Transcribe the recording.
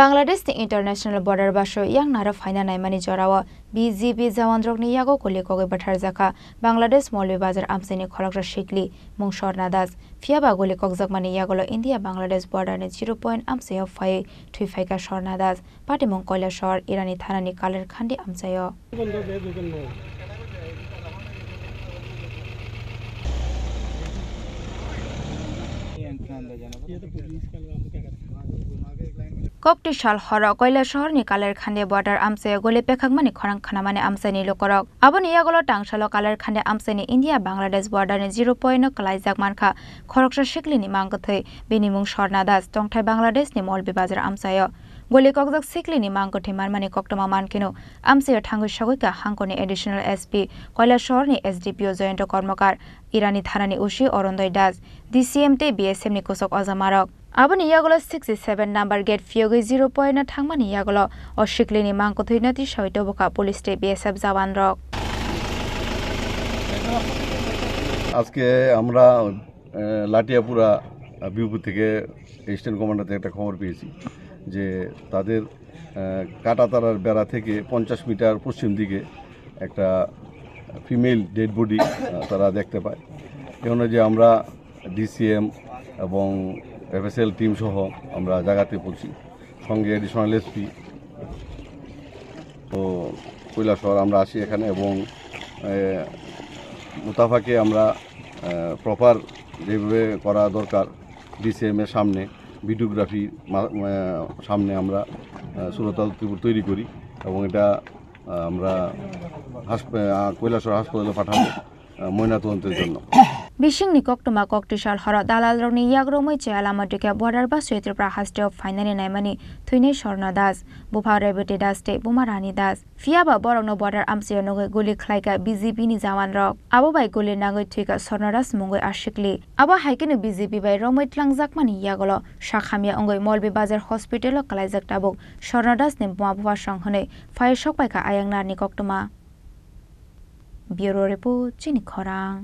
Bangladesh ni international border basho yang nara faina naimani jorawa BGP jawanrok ni yago kole koge bathar jaka Bangladesh Molvi Bazar amseni khorokra shikli mung Shorna Das fiaba gole kokjak mani yagolo India Bangladesh border ni 0 point amse of 5 35 ka Shorna Das pati mung koila shor Irani thana ni kaler khandi amsayo Kokti shal hora koila shahar ni kaler khande border amse gole pekhak mani khorang khana mani amse ni lokorok aboni yagolo tangshalo kaler khande amse ni India Bangladesh border ni 0 point kalaijak mankha khoroksha shikli ni mangkothai binimung Shorna Das tongthai Bangladesh ni Molvi Bazar amsayo gole kokjak shikli ni mangkothai marmani koktoma mankino amse thangu shagoika hangkoni additional SP koila shahar ni SDPO Joyento Kormokar Irani thana ni Ushi Orondoi Das DCMT BSM ni kosok azamarok Aboni yagolo 67 number gate fiogi 0 point na thangmani yagolo o shiklini mangko thuinati shoito boka police te BSF jawan rok আজকে আমরা লাটিয়াপুরা বিউপু থেকে eastern commander একটা খবর পেয়েছি যে তাদের কাটাতারার বেড়া থেকে 50 মিটার পশ্চিম দিকে একটা ফিমেল ডেড বডি তারা দেখতে পায় এই অনুযায়ী আমরা ডিসিএম এবং FSL টিম সহ আমরা জায়গাতে পৌঁছি সঙ্গে অ্যাডিশনাল এসপি তো কৈলাসহর আমরা আসি এখানে এবং মুতাফাকে আমরা প্রপার যেভাবে করা দরকার ডিসিএম এর সামনে ভিডিওগ্রাফি সামনে আমরা সুরতাল তৈরি করি এবং এটা আমরা কৈলাসহর হাসপাতালে পাঠাবো ময়নাতদন্তের জন্য Bishing ni koktoma koktishal hora dalal roni yagromoi che alamadike border ba suetre prahaste of finally naimani thuine Shorna Das bupha rebete Das te bumarani Das fiaba borongno border amse no goli khlaika BJP ni jawan rok abo bai goli nagoi thika Shorna Das mongoi ashikli abo haikene BJP bai romoi tlangjak mani yagolo shakhamia ongoi Molvi Bazar hospital o kalaijak tabuk Shorna Das ne buma bupha songhone fire shok paika ayangnar ni koktoma Bureau report chini khorang